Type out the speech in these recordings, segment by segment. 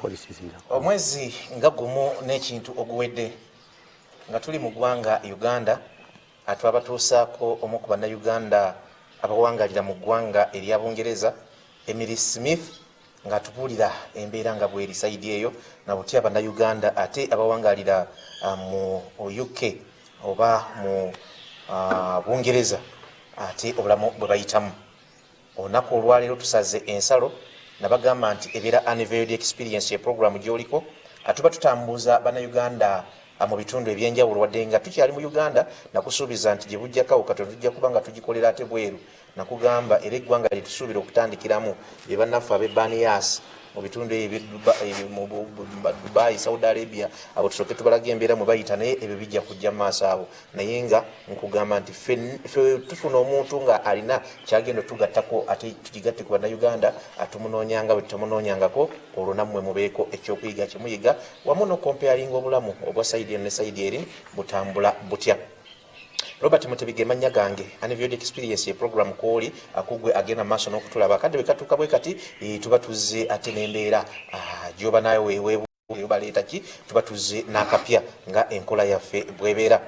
policies omwezi nga gumu n'ekintu oguwedde nga tuli mu ggwanga Uganda atwabatuusaako omu ku bannayuganda abawangalira mu ggwanga erya Bungereza Emily Smith nga tubuulira embeera nga bweri saidi eyo na butya bannayuganda ate abawangalira mu UK oba mu Bungereza ate obulamu bwe bayitamu. Olunaku olwaleero tusaze ensalo nabagamba nti ebeera unveiled experience ye programu gy'oliko atuba tutambuza bannayuganda mu bitundu ebyenjawulo wadde nga tukyali mu Uganda nakusuubiza nti gye bujjako Katonda tujja kuba nga tugikolera ate bweru nakugamba era eggwanga lye tusuubira okutandikiramu be bannaffe ab'e Banias mu bitundu ebyo mu Dubai, Saudi Arabia abo tusooke tubalaga embeera mwe bayita naye ebyo bijja kujja mu maaso abo naye nga nkugamba nti ffe tufuna omuntu nga alina kyagenda tugattako ate tugigatte ku bannayuganda atumunoonyanga bwe tutamunoonyangako olwo nammwe mubeeko ekyokuyiga kyemuyiga wamu n'okompeyalinga obulamu obwa sayidi eno ne sayidi eri butambula butya. Robert Mutebige mannya gange unveiled experience ye program kooli akugwe agenda maaso n'okutulaba kadde bekatuuka bwe kati tuba tuzze ate n'embeera gyoba nayo weewe baleeta ki tuba tuzze n'akapya nga enkola yaffe bwebeera.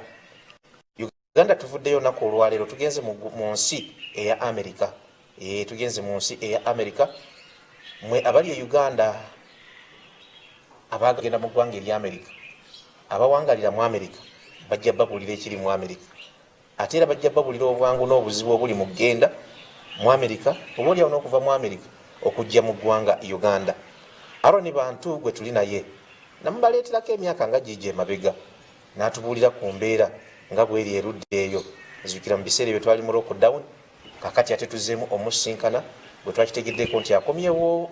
Uganda tuvuddeyo nako olwaleero tugenze mu nsi eya America tugenze mu nsi eya America mwe abali e Uganda abagenda mu ggwanga erya America abawangalira mu America bajja babulira ekiri mu America ate era bajja babulira obwangu n'obuzibu obuli mu kgenda mu America oba oliawo n'okuva mu America okujja mu ggwanga Uganda. Aroni bantu gwe tuli naye namubaleeterako emyaka nga gigi emabega n'atubuulira ku mbeera nga bweri erudde eyo nzijukira mu biseera ebyo twali mu lockdown kakati ate tuzzeemu omusinkana bwe twakitegeddeeko nti akomyewo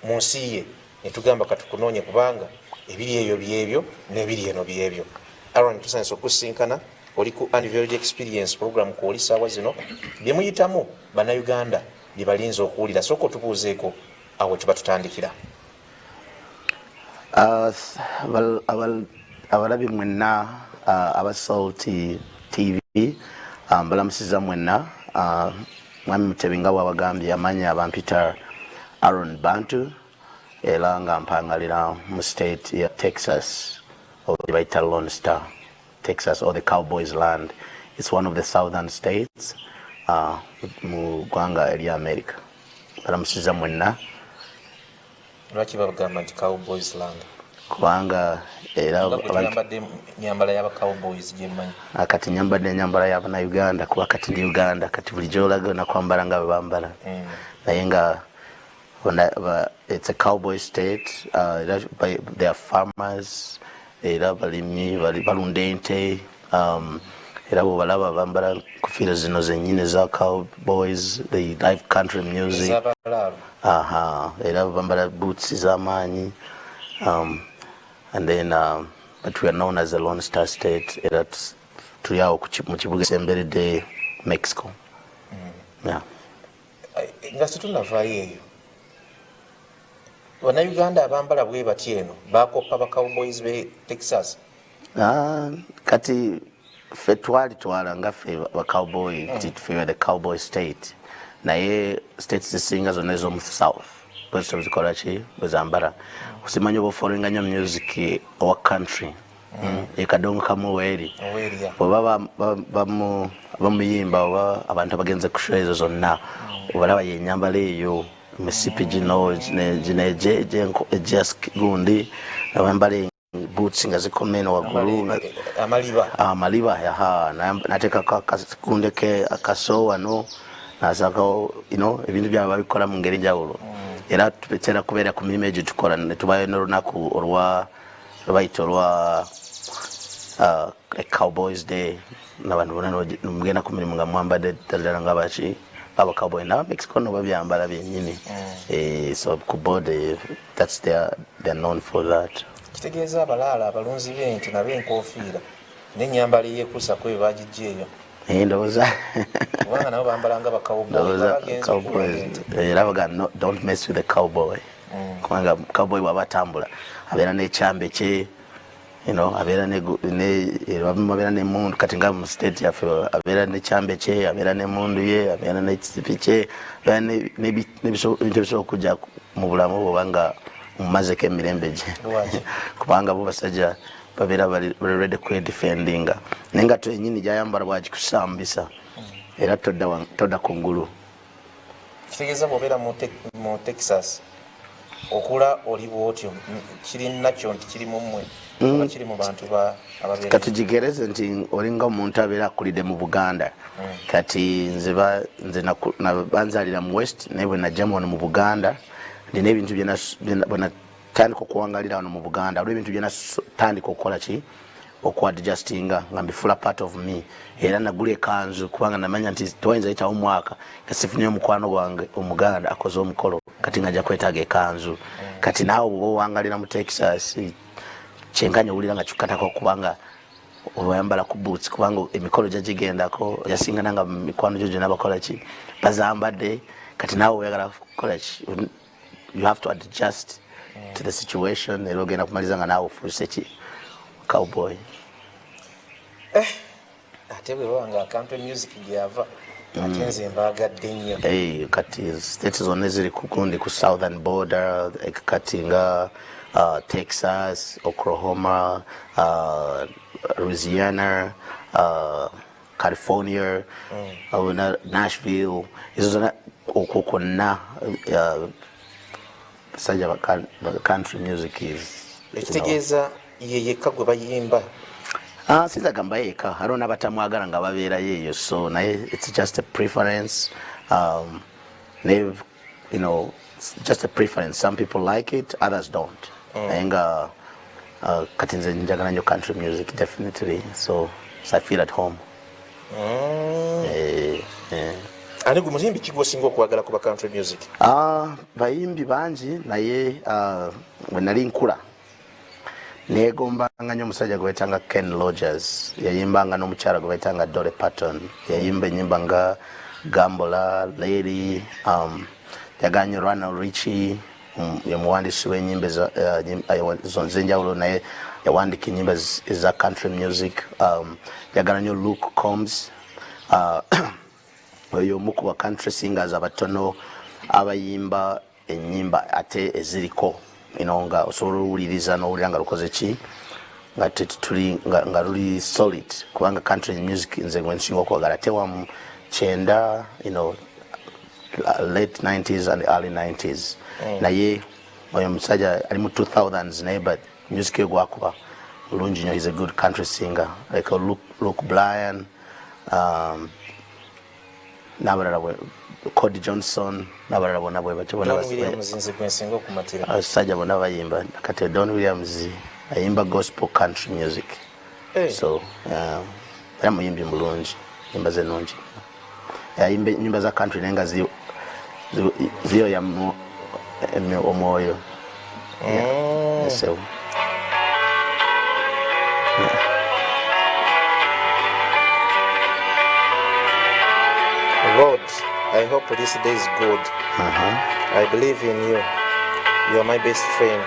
mu nsi ye ne tugamba katukunoonye kubanga ebiri eyo byebyo n'ebiri eno byebyo. Aroni tusanise okusinkana oli ku unveiled experience program kwoli saawa zino bye muyitamu bannayuganda bye balinze okuwulira sooka otubuuzeeko awo tuba tutandikira. Abalabi mwenna aba Salt TV mbalamusiza mwenna mwami Mutebi nga bw'abagambye amanya abampita Aaron Bantu era nga mpangalira mu state ya Texas or bayita Lone Star Texas or the Cowboys land. It's one of the southern states mu ggwanga erya America. Balamusiza mwenna. Lwaki bagamba nti Cowboys land? Kubanga era abambadde nyambala y'aba Cowboys gyemmanyi. Kati nyambadde nyambala y'Abannayuganda kuba kati ndi Uganda kati buli gy'olaga nakwambala nga bwe bambala. Naye nga it's a cowboy state. They are farmers. Era balimi balunda ente era bw'obalaba bambala kufiira zino zennyini za Cowboys, the live country music. Era bambala boots z'amaanyi and then but we are known as the Lone Star State. Era tuli awo mu kibuga esemberedde Mexico. Nga situnavaayo eyo Bannayuganda abambala bwe bati eno bakoppa ba Cowboys be Texas. Kati ffe twalitwala nga ffe ba Cowboy ffe the Cowboy state naye states zisinga zonna ez'omu south bwezito zikola ki bwezambala osimanya oba ofolinga nnyo music owa country ekadongo kamu weeri oba bamuyimba oba abantu abagenze ku show ezo zonna obalaba yenyambala eyo misipi gino gundi abambala boots nga zikomeno waggulu amaliba nateekako akakunde ke akaso wano nasakawo ebintu byabo babikola mu ngeri njawulo era tutera kubeera ku mirimu egyo tukola netubayo n'olunaku olwabayita olwa Cowboys Day nabantu bonna mugenda ku mirimu nga mwambadde ddala nga baki aba Cowboy na Mexico no babyambala byennyini so ku bode they're known for that. Kitegeeza abalaala abalunzi b'ente n'ab'enkofiira n'ennyambala eyekuusa kwe bagijja eyo ndowooza kubanga nabo bambala nga ba Cowboys era baga don't mess with the cowboy kubanga cowboy bw'aba atambula abeera n'ekyambe kye abeera n'emmundu kati nga mu state yaffe abeera n'ekyambe kye abeera n'emmundu ye abeera n'ekisipi kye abeera n'ebintu ebisobola okujja mu bulamu bwoba nga mmazeko emirembe gye kubanga bo basajja babeera bali ready kwedefendinga naye nga twenyini gyayambala bwagikusambisa era todda ku ngulu. Kitegeeza bw'obeera mu Texas okula oli bwotyo kiri nakyo nti kiri mu mmwe oba kiri mu bantu ababeera. Kati gigereze nti olinga omuntu abeera akulidde mu Buganda kati nze banzalira mu West naye bwe najja wano mu Buganda ndina ebintu bwe natandika okuwangalira wano mu Buganda olwo ebintu bye natandika okukola ki okuadjustinga nga mbifula part of me era nagula ekanzu kubanga namanya nti tewayinza yitawo omwaka nga sifunye omukwano gwange Omuganda akoze omukolo kati nga ajja kwetaaga ekanzu kati naawe bw'oba owangalira mu Texas kyenkanya owulira nga kikatako kubanga oyambala ku boots kubanga emikolo gyagigendako yasingana nga mikwano gyo gyonna bakola ki bazambadde kati naawe oyagala kukola ki you have to adjust to the situation era ogenda kumaliza nga naawe ofuuse ki cowboy. Ate bwe bawanga country music gyava ate nze mbaagadde nnyo. Kati states zonna ziri kugundi ku southern border kati nga Texas, Oklahoma, Louisiana, California, Nashville, izo zonna okwo kwonna basajja country music is. Ekitegeeza ye yekka gwe bayimba. Sinza gamba yekka hariho n'abatamwagala nga babeerayo eyo so naye it's just a preference. You know, it's just a preference. Some people like it, others don't. Naye nga kati nze njagala nnyo country music definitely so I feel at home. Ani gwe muyimbi ki gw'osinga okwagala kuba country music? Bayimbi bangi naye bwe nali nkula neegombanga nnyo omusajja gwe bayitanga Ken Rogers yayimbanga n'omukyala gwe bayitanga Dolly Parton yayimba ennyimba nga Gambola, Lady, yagala nnyo Lionel Richie ye muwandiisi w'ennyimba z'enjawulo naye yawandiika ennyimba eza country music. Yagala nnyo Luke Combs oyo omu ku ba country singers abatono abayimba ennyimba ate eziriko nga osobola owuliriza n'owulira nga lukoze ki nga tetuli nga luli solid kubanga country music nze gwe nsinga okwagala ate wamu kyenda late 90s and early 90s naye oyo musajja ali mu 2000s naye but music ye gwakuba mulungi nnyo is a good country singer like Luke Bryan n'abalala Cody Johnson n'abalala bonna bwe batyo abasajja bonna bayimba kati Don Williams ayimba gospel country music so era muyimbi mulungi nyimba ze nungi ayimba nyimba za country naye nga ziyo ya omwoyo. Lord, I hope this day is good. I believe in you. You are my best friend.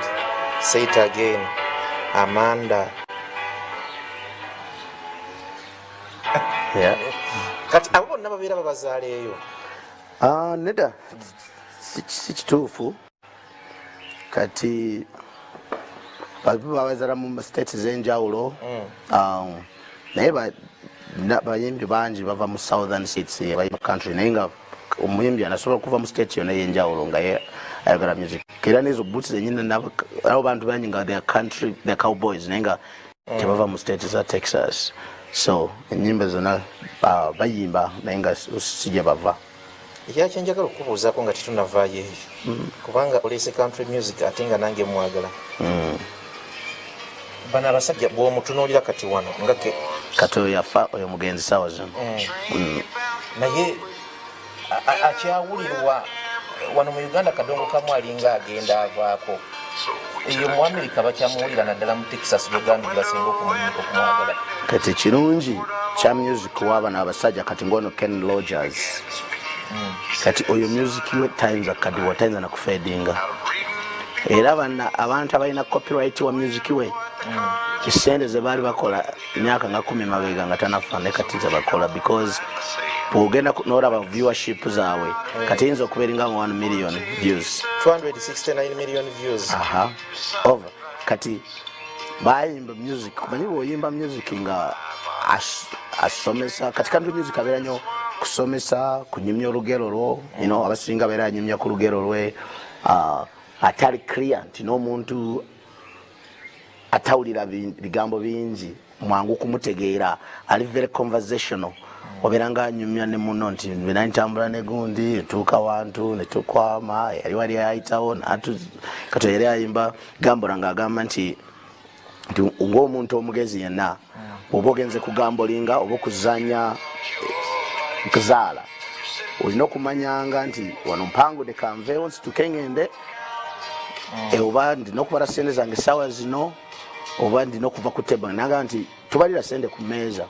Say it again. Amanda. Kati abo bonna babeera babazaaleeyo. Nedda si kituufu kati babazaala mu states ez'enjawulo naye bayimbi bangi bava mu southern states bayimba country naye nga omuyimbi anasobola okuva mu state yonna ey'enjawulo nga ye ayagala music era n'ezo boots zenyini abo bantu bangi nga their cowboys naye nga tebava mu state za Texas so ennyimba zonna bayimba naye nga sijja bava. Ekyaki njagala okubuuzaako nga tetunavaayo eyo kubanga oleese country music ate nga nange mwagala bano abasajja bw'omutunuulira kati wano nga kati oyo yafa oyo mugenzi sawa zino naye akyawulirwa wano mu Uganda kadongo kamu alinga agenda avaako eyo mu America bakyamuwulira naddala mu Texas Uganda basinga okumwagala kati kirungi kya music w'abano abasajja kati ngono Ken Rogers kati oyo music we times akadiwa times anakufedinga era abantu abalina copyright wa music we esente ze baali bakola myaka nga 10 mabega nga tanafa ne kati ze bakola because bwogenda n'olaba viewership zaabwe kati yinza okubeera nga 1 million views 269 million views over kati bayimba music kumanyi bw'oyimba music nga asomesa kati country music abeera nnyo kusomesa kunyumya olugero lwo abasinga abeera anyumya ku lugero lwe atali clear nti n'omuntu atawulira bigambo bingi mwangu kumutegeera ali very conversational obeera nga anyumya ne muno nti bina ntambula ne gundi tuuka wantu ne tukwama yali wali ayitawo kati yali ayimba gambula ng'agamba nti ng'omuntu omugezi yenna oba ogenze kugambolinga oba okuzanya kuzaala olina okumanyanga nti wano mpangude kanveewo nsituke ngende oba ndina okubala sente zange essaawa zino oba ndina okuva ku teba naga nti tubalira sente ku mmeeza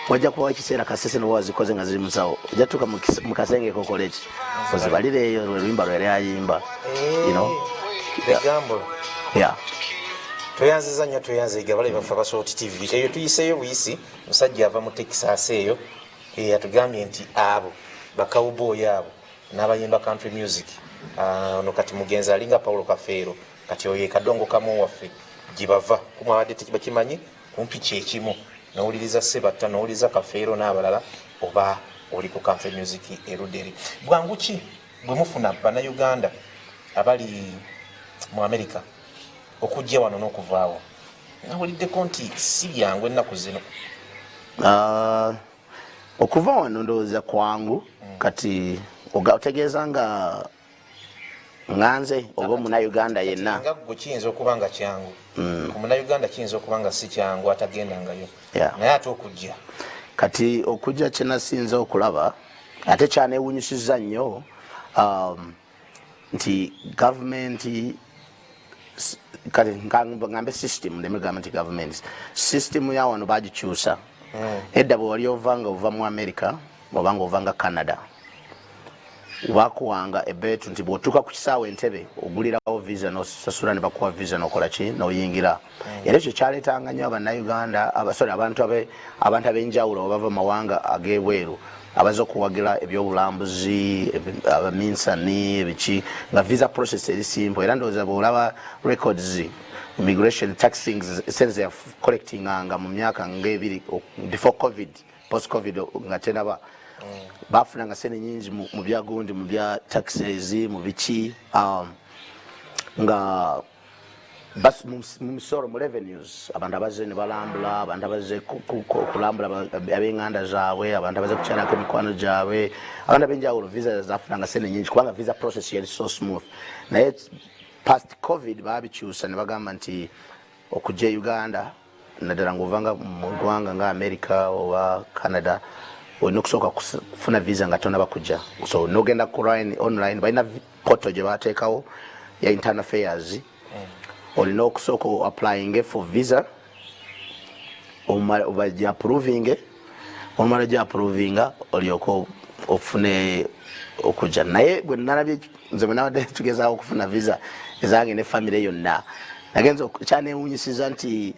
wajja kubawo ekiseera kasese noba wazikoze nga ziri musawo ojja tuuka mu kasenge kokoleki ozibalire eyo lweluyimba lweri ayimba tweyanziza nnyo tweyanziga bale baffe abasooti tv eyo tuyiseeyo buyisi musajja ava mu texas eyo atugambye nti abo bakawuboyi abo n'abayimba country music ono kati mugenzi alinga paulo kafeero kati oyo ekadongo kamu waffe gibava kumwabadde tekibakimanyi kumpi kyekimu nowuliriza sebatta nowuliriza kafeero n'abalala oba oli ku country music eruderi bwangu ki bwe mufuna bannayuganda abali mu america okujja wano n'okuvaawo nawuliddeko nti si byangu ennaku zino okuva wano ndowooza kwangu kati otegeeza nga nganze oba omunayuganda yenna nga gwe kiyinza okuba nga kyangu ku munayuganda kiyinza okuba nga si kyangu atagendangayo naye ate okujja kati okujja kyenasinza okulaba ate kyanewunyisiza nnyo nti gavumenti kati ngambe system ndemegamba nti government system ya wano bagikyusa edda bwe wali ovanga ova mu america obanga ovanga canada bakuwanga ebetu nti bw'otuuka ku kisaawe entebe ogulirawo visa nosasula ne bakuwa visa nokola ki noyingira era ekyo kyaleetanga nnyo abannayuganda abantu ab'enjawulo abava mawanga ag'ebweru abaza okuwagira ebyobulambuzi abaminsani ebiki nga visa process eri simple era ndowooza bw'olaba records immigration taxing sense ya collectinganga mu myaka ng'ebiri before covid post covid nga tenaba bafunanga sente nyingi mu byagundi mu bya taxes mu biki nga bas mu misoro mu revenues abantu abaze ne balambula abantu abaze kulambula ab'enganda zaabwe abantu abaze kukyalako emikwano gyabwe abantu ab'enjawulo visa zafunanga sente nyingi kubanga visa process yali so smooth naye past covid babikyusa ne bagamba nti okujja uganda naddala ng'ovanga mu ggwanga nga america oba canada olina okusooka kufuna visa nga tonna bakujja so nogenda ku online balina poto gye bateekawo ya internal affairs olina okusooka applying for visa obajja approving omala gya approvinga olyoka ofune okujja naye gwe nalabye nze mwenabadde tugezaawo okufuna visa ezange ne famire yonna nagenza kyanewunyisiza nti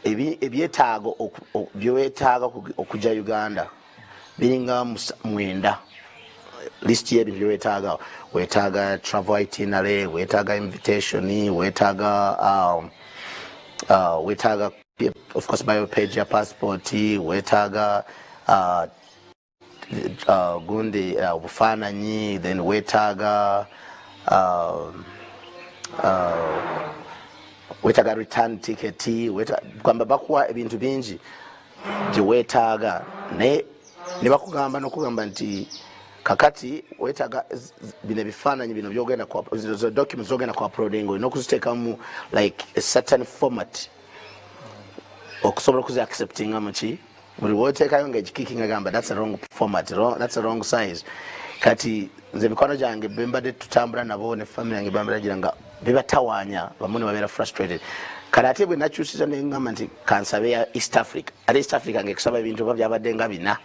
ebyetaago byewetaaga okujja uganda biringa 9 list y'ebintu byewetaaga wetaaga travel itinerary wetaaga invitation wetaaga of course biopage ya passport wetaaga gundi obufaananyi then wetaaga wetaaga return ticket kwamba bakuwa ebintu bingi gye wetaaga naye ne bakugamba n'okugamba nti kakati wetaaga bino ebifaananyi bino byogenda documents zogenda ku uploading olina okuziteekamu like a certain format okusobola okuzi acceptinga muki buli woteekayo ngaekikikinga gamba that's a wrong format that's a wrong size kati nze mikwano gyange bembadde tutambula nabo ne family yange bambala gira nga bibatawaanya bamu ne babeera frustrated kale ate bwe nakyusiza nengamba nti kansabe ya east africa ate east africa ngekusaba ebintu oba byabadde nga 4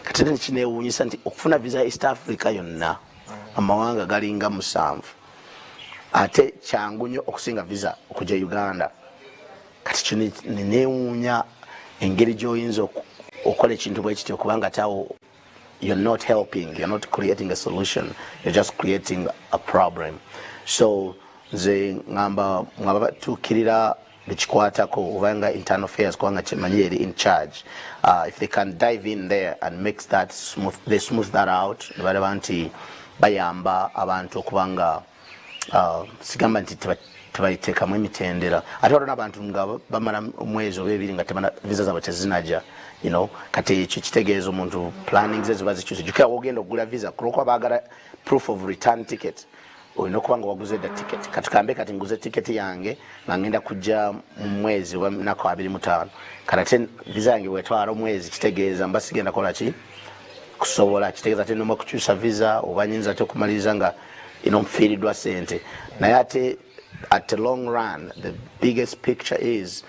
kati nekinewuunyisa nti okufuna visa ya east africa yonna amawanga galinga 7 ate kyangu nnyo okusinga visa okujja uganda kati kyo nenewuunya engeri gy'oyinza okola ekintu bwe kityo kubanga tawo you're not helping, you're not creating a solution, you're just creating a problem. So nze ngamba tukirira bichikwatako obanga internal affairs kwanga chemanyeri in charge, if they can dive in there and make that smooth, they smooth that out, bali bayamba abantu okubanga sigamba nti tebayiteekamu emitendera ate waliwo n'abantu nga bamala omwezi oba ebiri nga tebana visa zaabwe tezinaja, you know, kati ekyo kitegeeza omuntu planning ze ziba zikyuse jukira wogenda okugula visa kulwokuba baagala proof of return ticket olina okuba nga waguze da ticket katukambe kati nguze ticket yange nga ngenda kujja mu mwezi oba nako 25 kati ate visa yange wetwala omwezi kitegeeza mba sigenda kola ki kusobola kitegeeza ate noma kukyusa visa oba nyinza ate okumaliriza nga mfiiriddwa sente naye ate at the long run the biggest picture is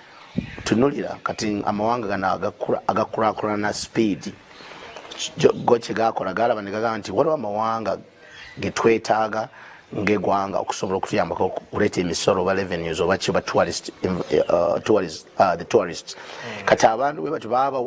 tunulira kati amawanga gana agakurakurana speed go kyegakola galaba ne gagamba nti waliwo amawanga getwetaaga ng'eggwanga okusobola okutuyambako okuleeta emisolo oba revenues oba kiba the tourists kati abantu bwe batyo baba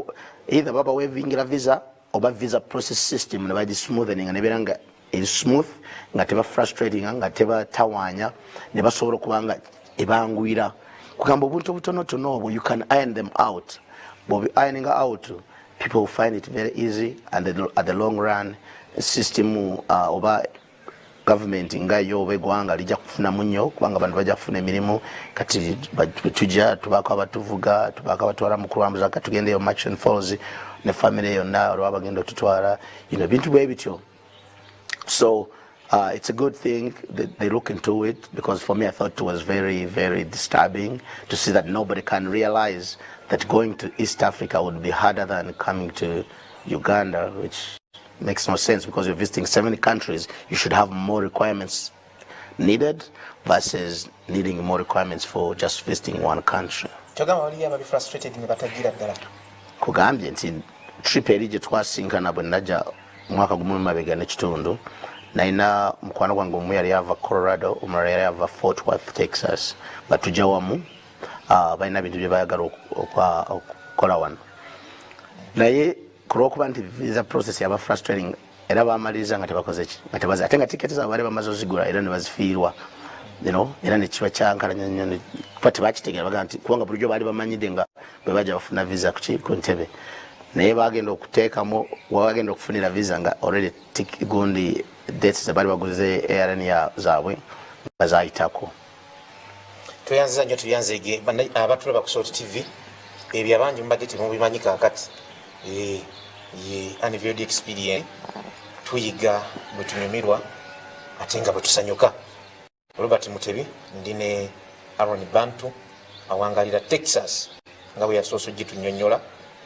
either baba wevingira visa oba visa process system ne bagi smoothening nebeera nga is smooth nga teba frustrating nga teba tawanya ne basobola okubanga ebanguira kugamba obuntu obutonotono obwo you can iron them out but ironing out people will find it very easy and at the long run system oba government nga yo begwanga lija kufuna munyo kubanga bantu baja kufuna emirimu kati tujja tubaka abatuvuga tubaka abatwala mu kurambuza katugende yo March and Falls ne family yonna olwa bagenda tutwala bintu bwe bityo. So it's a good thing that they look into it because for me I thought it was very, very disturbing to see that nobody can realize that going to East Africa would be harder than coming to Uganda, which makes no sense because you're visiting 70 countries. You should have more requirements needed versus needing more requirements for just visiting one country. Kugambye nti trip eri gye twasinkana bwe najja mwaka gumu mabega n'ekitundu naina mukwano gwange omu yali ava Colorado omulala yali ava Fort Worth Texas batujja wamu balina bintu bye bayagala okukola wano naye kulwokuba nti visa process yaba frustrating era bamaliriza nga tebakoze ki nga tebazi ate nga tiketi zaabwe bali bamaze ozigula era ne bazifiirwa era ne kiba kyankalanya nnyo kuba tebakitegeera bagaa nti kubanga bulijjo baali bamanyidde nga bwe bajja bafuna visa ku ntebe naye bagenda okuteekamu wabagenda okufunira visa nga already gundi dates ze bali baguze airline zaabwe bazayitako. Tuyanziza nnyo tuyanzege abatulaba ku Salt TV ebyo abangi mbadde temubimanyi kaakati unveiled experience tuyiga bwe tunyumirwa ate nga bwe tusanyuka. Robert Mutebi ndine Aaron Bantu awangalira Texas nga bwe yasoose gitunyonnyola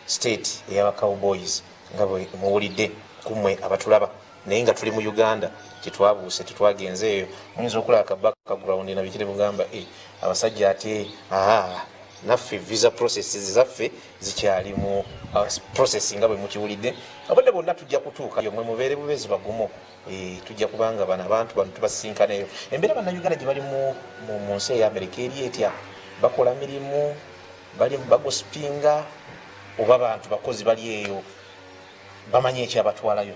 state ey'aba Cowboys nga bwe muwulidde kumwe abatulaba naye nga tuli mu Uganda kitwabuuse tetwagenze eyo muyinza okulaba kabaka ground na bikire bugamba abasajja ate naffe visa processes zaffe zikyali mu processing nga bwe mukiwulidde abadde bonna tujja kutuuka yo mwe mubeere bubezi bagumu tujja kubanga bana abantu bantu tubasinkana eyo embeera bannayuganda gye bali mu nsi eya Amerika eri etya bakola mirimu bali bagosipinga oba bantu bakozi bali eyo bamanyi ekyabatwalayo.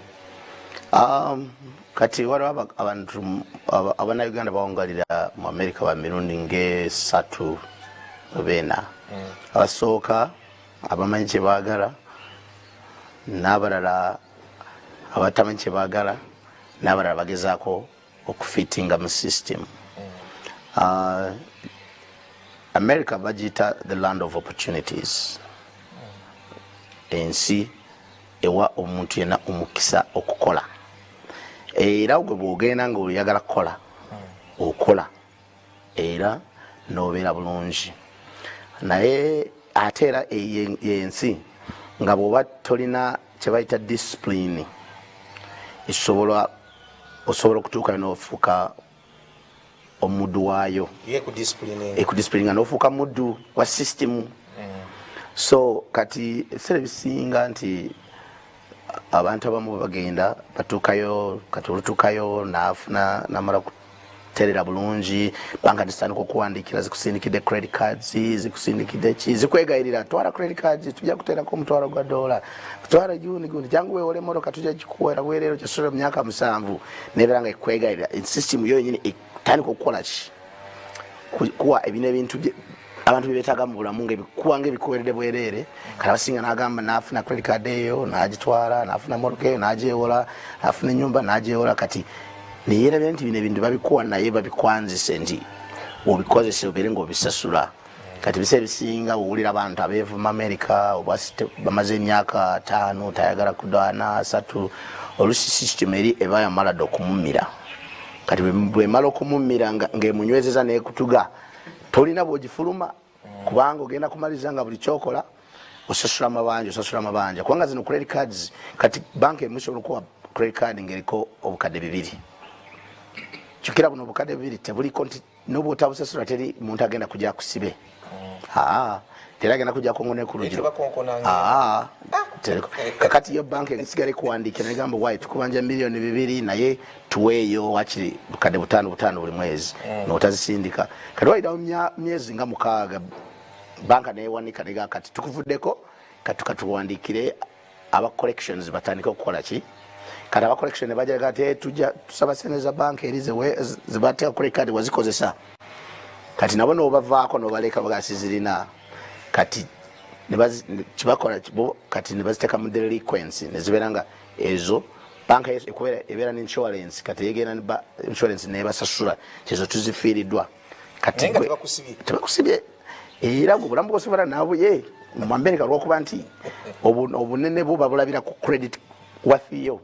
Kati waliwo abantu abannayuganda bawongalira mu Amerika ba mirundi ng'esatu bena abasooka abamanyi kye baagala n'abalala abatamanyi kye baagala n'abalala bagezaako okufitinga mu system. America bagiyita the land of opportunities, ensi ewa omuntu yenna omukisa okukola era gwe bw'ogenda nga oyagala kukola okola era n'obeera bulungi naye ate era yensi nga bw'oba tolina kye bayita discipline osobola okutuuka n'ofuuka omuddu waayo ekudisciplininga n'ofuuka muddu wa system. So kati ebiseera bisinga nti abantu abamu bagenda batuukayo kati olutuukayo n'afuna n'amala terera bulungi banka zitandika okuwandikira zikusindikidde credit cards zikusindikidde ki zikwegayirira twala credit cards tujja kuterako omutwalo gwa $, twala gundi jangu weewole emmotoka tujja gikuwera bwereero kyasobola mu myaka 7 nebeera nga ekwegayirira system yo yenyini etandika okukola ki kuwa ebintu abantu bebetaaga mu bulamu ng'ebikuwa ng'ebikuweredde bwereere kati abasinga n'agamba n'afuna credit card eyo n'agitwala n'afuna emmotoka eyo n'agyewola n'afuna ennyumba n'agyewola kati neyeerabira nti bino ebintu babikuwa naye babikwanzise nti obikozese obeere ng'obisasula kati bise ebisinga owulira abantu abeevu mu America bamaze emyaka 5 tayagala kudaana 3 olusi system eri eba yamalade okumumira kati bwemala okumumira ng'emunywezeza n'ekutuga tolina bwogifuluma kubanga ogenda kumaliza nga buli kyokola osasula amabanja kubanga zino credit cards kati banka emu esobola okuwa credit card ng'eriko obukadde 2 kyokera buno obukadde 2 tebuliko nti n'obwotabusasula teri muntu agenda kujja kusibe tera agenda kujja kongone ku lugiro kakati yo banka esigala ekuwandiikira negamba wayi tukubanja miliyoni 2 naye tuweeyo wakiri bukadde 5 buli mwezi n'otazisindika kati wayitawo myezi nga 6 banka neewanika nega kati tukuvuddeko katuwandiikire aba collections batandika okukola ki kati aba collection ne bajja kati tujja tusaba sente za banka eri zibateeka credit card wazikozesa kati nabo n'obavaako n'obaleka bagasizirina kati kibakola kati nebaziteeka mu delinquency nezibeera nga ezo banka ebeera n'insurance kati yegenda insurance nebasasula kyezo tuzifiiriddwa kati tebakusibye era obulamu bwosobola nabuye mu America lwokuba nti obunene bwo babulabira ku credit wathiyo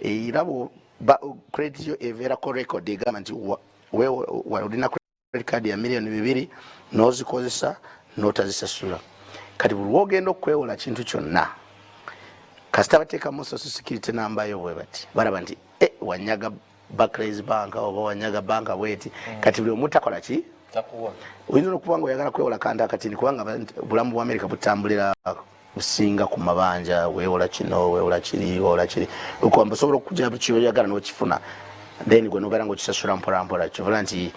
era credit yo ebeerako record egamba nti olina credit card ya miliyoni 2 n'ozikozesa n'otazisasula kati buli lwogenda okwewola kintu kyonna kasita bateekamu social security number yo bwe bati balaba nti wanyaga Barclays banka oba wanyaga banka bweti kati buli omu takola ki oyinza okuba nga oyagala kwewola kanta katini kubanga bulamu bwa America butambulira businga ku mabanja weewola kino weewola kiri okwamba osobola okujja kyoyagala n'okifuna then gwe nobeera ng'okisasula mpolampola kivuga nti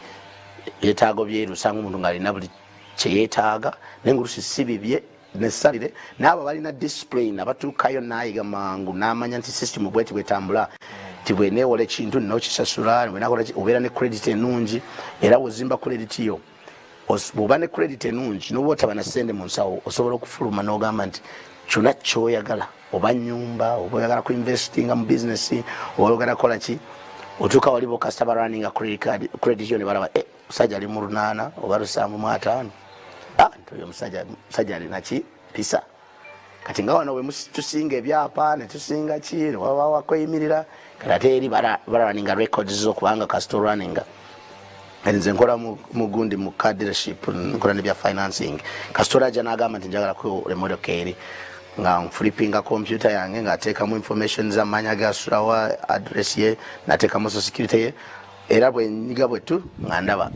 yeetaago byeru osanga omuntu ng'alina buli kyeyeetaaga naye ng'olusi si bibye nesalire n'abo balina discipline abatuukayo n'ayiga mangu n'amanya nti system bweti bwetambula ti bweneewola ekintu n'okisasula obeera ne credit ennungi era bw'ozimba credit yo bw'oba ne credit ennungi n'oba otaba na ssente mu nsawo osobola okufuluma n'ogamba nti kyonna ky'oyagala oba nnyumba oba oyagala ku investinga mu business oba oyagala kukola ki otuuka wali bokasita barunninga credit yo ne balaba musajja ali mu 8 oba 7.5 nti oyo musajja alina ki pisa kati nga wano bwe tusinga ebyapa ne tusinga ki waba wakweyimirira kati ate eri barunninga records z'okubanga kasita runninga nze nkola mu gundi mu car dealership nkola nebya financing kasita olajja n'agamba nti njagalako emmotoka eri nga nfulipinga computer yange ng'ateekamu information z'amanya gasulawa address ye n'ateekamu social security ye era bwe nyiga bwetu nga ndaba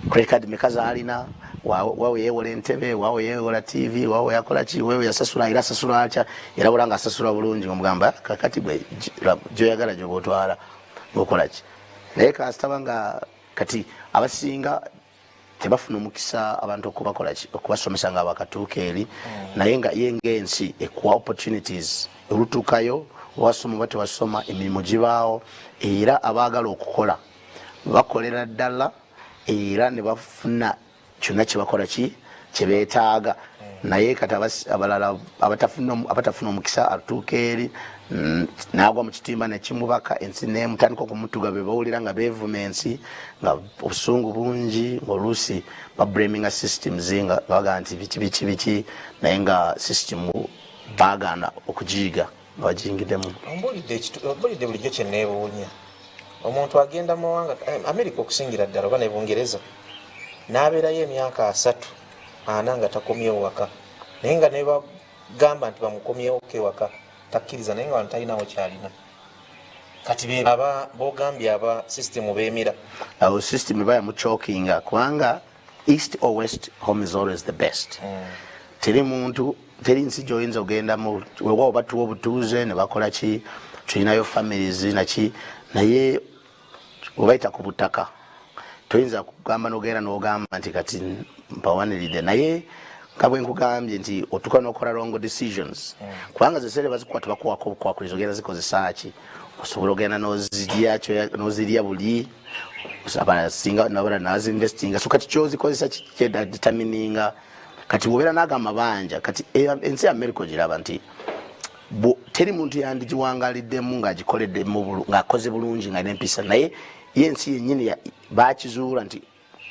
credit card meka z'alina wawe yeewola entebe wawe yeewola TV wawe yakola ki wewe yasasula era asasula atya era bulanga asasula bulungi ng'omugamba kakati bwe gyoyagala gy'oba otwala ng'okola ki naye kasitaba nga kati abasinga tebafuna omukisa abantu okubakola ki okubasomesa nga bakatuuka eri naye nga ye ng'ensi ekuwa opportunities olutuukayo wasoma oba tewasoma emirimu gibaawo era abaagala okukola bakolera ddala era ne bafuna kyonna kyebakola ki kyebeetaaga naye kati abalala abatafuna omukisa atuuka eri n'agwa mu kitimba nekimubaka ensi nemutandika okumutuga be bawulira nga beevuma ensi nga obusungu bungi ng'oluusi bablaminga systems nga baga nti biki naye nga system baagaana okugiyiga nga bagiyingiddemu. Ombulidde bulijjo kye neewuunya omuntu agenda mu mawanga America okusingira ddala oba ne Bungereza n'abeerayo emyaka 3-4 nga takomyewo waka naye nga ne bagamba nti bamukomyewo ewaka takkiriza naye nga wano talinawo kyalina kati aba bogambye aba system beemira awo system eba yamuchokinga kubanga east or west home is always the best teri muntu teri nsi gy'oyinza ogendamu wewa oba tuwa obutuuze ne bakola ki tulinayo families naki naye obayita ku butaka toyinza kugamba nogera nogamba nti kati mpawaniridde naye kabwe nkugambye nti otuka nokola wrong decisions kubanga zesere bazikwata bakuwako obukwakulizo ogenda zikozesa ki osobola ogenda nozirya buli abasinga nabala nazinvestinga so kati kyozikozesa determininga kati bwobeera n'agamba banja kati ensi ya America ogiraba nti teri muntu yandigiwangaliddemu ng'agikoledde ng'akoze bulungi nga n'empisa naye ye ensi yennyini bakizuula nti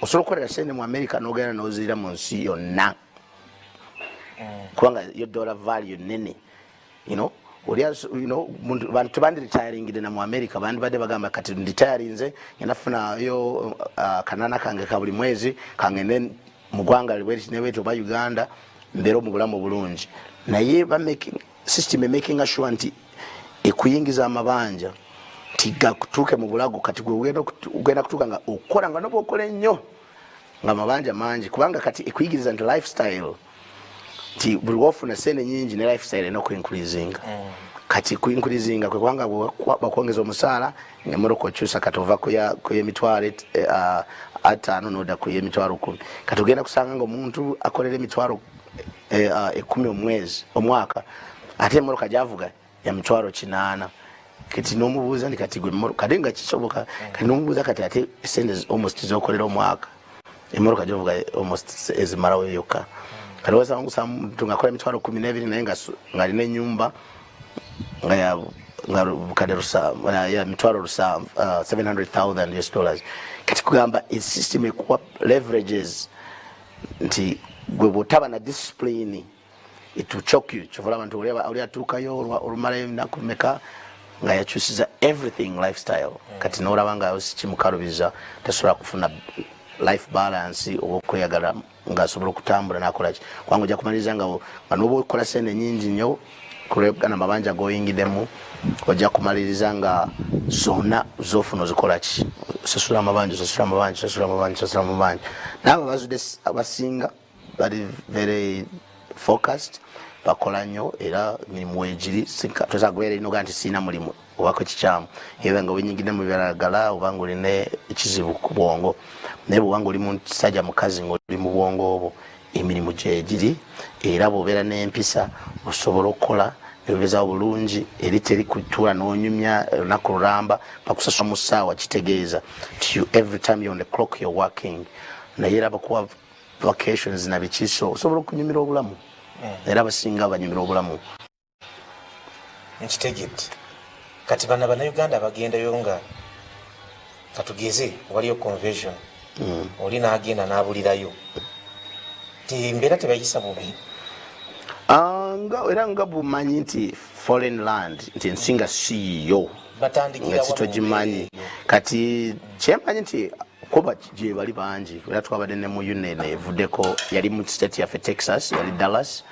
osobola okukolera sente mu America n'ogenda n'ozirira mu nsi yonna kubanga yo dollar value nene bantu tebandi retiringide na mu America bandi badde bagamba kati nditayarinze nafuna yo kanana kange ka buli mwezi kange mu ggwanga newetu oba Uganda mbeera mu bulamu bulungi naye system making sure nti ekuyingiza amabanja tigakutuuke mu bulago kati ugenda kutuuka nga okola nga noba okola ennyo nga amabanja mangi kubanga kati ekuyigiriza nti lifestyle ti buli wofuna sente nyingi ne lifestyle eno kuincreasinga kati kuincreasinga kwe kubanga bakwongeza omusaala nemoroka okyusa kati ova kuyemitwalo 5 noda kuyemitwalo 10 kati ogenda kusanga nga omuntu akolera emitwalo 10 omwaka ate emoroka gyavuga ya mitwalo 8 kati nomubuuza ndi kati gwe kati nga kisoboka kati nomubuuza kati ate sente almost zokolera omwaka emoroka gyavuga almost ezimalawo yokka kati wasanga muntu ngakola emitwalo 12 naye nga alina ennyumba nga bukadde ya mitwalo 700,000 US dollars kati kugamba system ekuwa leverages nti gwe bwotaba na discipline it will choke you chovola abantu oli atuukayo olumalayo ennaku mmeka nga yakyusiza everything lifestyle kati n'olaba nga kimukalubiza tasobola kufuna life balance okweyagala ng'asobola okutambula n'akolaki kubanga ojja kumaliriza nga n'oba okola sente nyingi nnyo kulebwa n'amabanja goyingidemu ojja kumaliriza nga zonna zofuna ozikolaki sasula amabanja n'abo abazudde abasinga bali very focused bakola nnyo era mirimu weegiri tosagoera inoga nti siina mulimu obako kikyamu era nga wenyingidde mu biragala obanga olina ekizibu ku bwongo naye bwobanga oli musajja mukazi ng'oli mu bwongo obwo emirimu gyegiri era bw'obeera n'empisa osobola okukola nebezaawo bulungi eri teri kutuula n'onyumya olunaku lulamba bakusasula mu ssaawa kitegeeza ti every time you're on the clock you're working naye era bakuwa vacations na bikiso osobola okunyumira obulamu era abasinga banyumira obulamu nkitegedde kati bannayuganda bagendayo nga katugeze waliyo convention oli n'agenda n'abulirayo mbeera tebayisa bubi era nga bumanyi nti foreign land nti ensinga siiyo nga kitogimanyi kati kyemmanyi nti kuba gye bali bangi era twabadde ne mu union evuddeko yali mu state yaffe Texas yali Dallas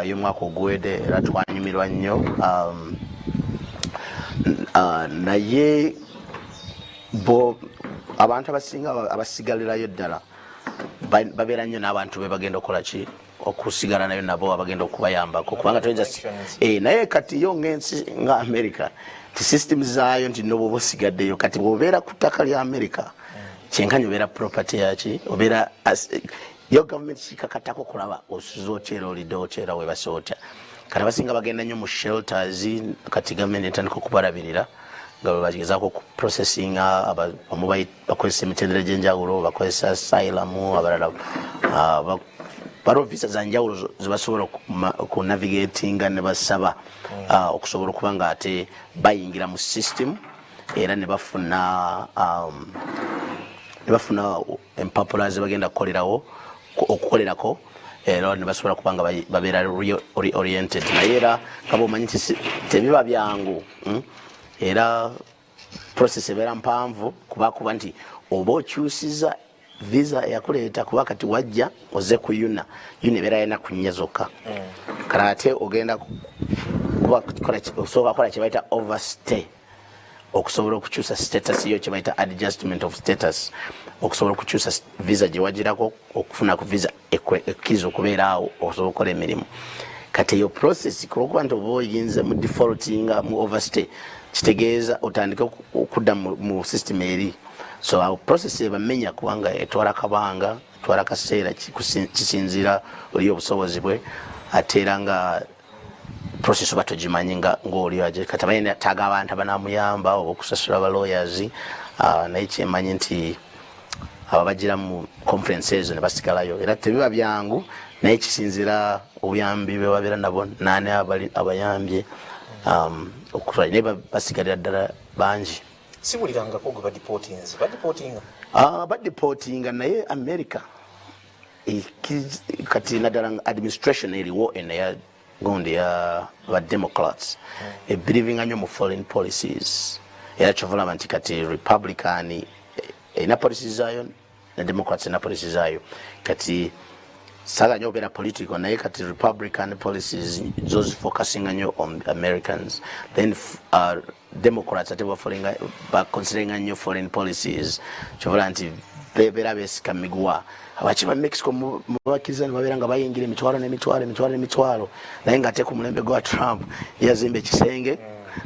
y'omwaka oguwedde era twanyumirwa nnyo naye abantu abasinga abasigalirayo ddala babeera nnyo n'abantu be bagenda okukola ki okusigala nayo nabo abagenda okubayambako kubanga toyinza naye kati yo ng'ensi nga America ti system zaayo nti noba oba osigaddeyo kati bw'obeera ku ttaka lya America kyenkanya obeera property yaki obeera yo government kikakatako kulaba osuza okyera olidde okyera webase otya kati abasinga bagenda nnyo mu shelters kati government etandika okubalabirira nga bagezaako okuprocessinga abamu bakozesa emitendera gy'enjawulo bakozesa asylum abalala baliwo visa za njawulo zebasobola okunavigatinga ne basaba okusobola okuba nga ate bayingira mu system era ne bafuna empapula ze bagenda okukolerako era ne basobola kuba nga babeera oriented naye era kaba omanyi nti tebiba byangu era process ebeera mpanvu kuba nti oba okyusiza visa yakuleeta kuba kati wajja oze ku yuna ebeera yina kunnya zokka kale ate ogenda osooka kola kye bayita overstay okusobola okukyusa status yo kye bayita adjustment of status okusobola okukyusa visa gye wagirako okufuna ku visa ekkiriza okubeera awo okusobola okukola emirimu kati eyo process kulwokuba nti oba oyinza mu defaultinga mu overstay kitegeeza otandike okudda mu system eri so our process ebamenya kubanga etwala kabanga etwala kaseera kisinzira oli obusobozi bwe atera nga process oba togimanyi ng'oli aje kati abayina taga abantu abanamuyamba oba okusasula aba lawyers naye kyemanyi nti ababagira mu conferences ne basigalayo era tebiba byangu naye kisinzira obuyambi bwe babeera nabo nane abayambye okukola naye basigalira ddala bangi siwulirangako gwe badipotinga naye America kati naddala administration eriwo eneya gundi ya ba Democrats believing nnyo mu foreign policies era kyovulaba nti kati Republican ina policies zayo na Democrats ina policies zayo kati saga nnyo obeera political naye kati Republican policies those focusing nnyo on Americans then Democrats ate considering nnyo foreign policies kyovulaba nti bebeera beesika miguwa abakiba Mexico mubakiriza ne babeera nga bayingira emitwalo naye nga ate ku mulembe gwa Trump yazimba ekisenge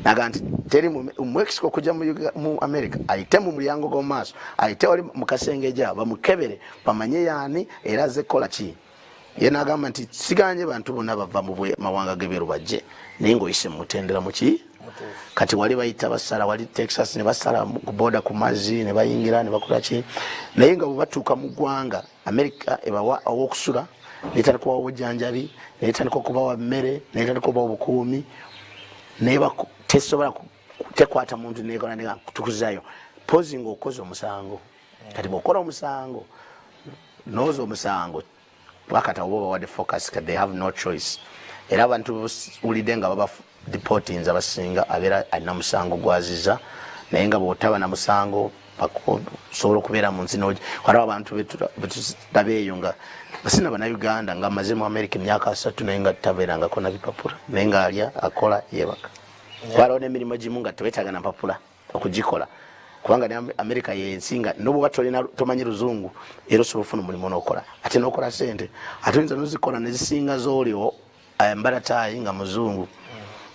naga nti teri mu Mexico kujja mu America ayite mu mulyango gw'omaaso ayite wali mu kasenge eja bamukebere bamanye yaani era ze kola ki ye nagamba nti siganye bantu bonna bava mu mawanga geberu bajje naye ng'oyise mutendera mu ki kati wali bayita basala wali Texas ne basala ku border ku mazzi ne bayingira ne bakola ki naye nga bwebatuuka mu ggwanga America ebawa owokusula netandika kubawa obujjanjabi netandika okubawa mmere netandika okubawa obukuumi naye tesobola tekwata muntu nekola ne kutukuzayo pozi ng'okoze omusango kati bw'okola omusango nooza omusango wakati oba bawadde focus kati they have no choice era abantu ulidde nga baba deportings abasinga abeera alina musango gwaziza naye nga bw'otaba na musango osobola okubeera mu nsi nogi waliwo abantu betulabeeyo nga basina bannayuganda nga amaze mu America emyaka 3 naye nga tabeerangako na bipapula naye nga alya akola yeebaka waliwo n'emirimu gimu nga tewetaaga na mpapula okugikola kubanga ne America yensinga n'obwoba tomanyi luzungu era osobola ofuna omulimu n'okola ate n'okola sente ate oyinza n'ozikola ne zisinga z'oliwo mbalataayi nga muzungu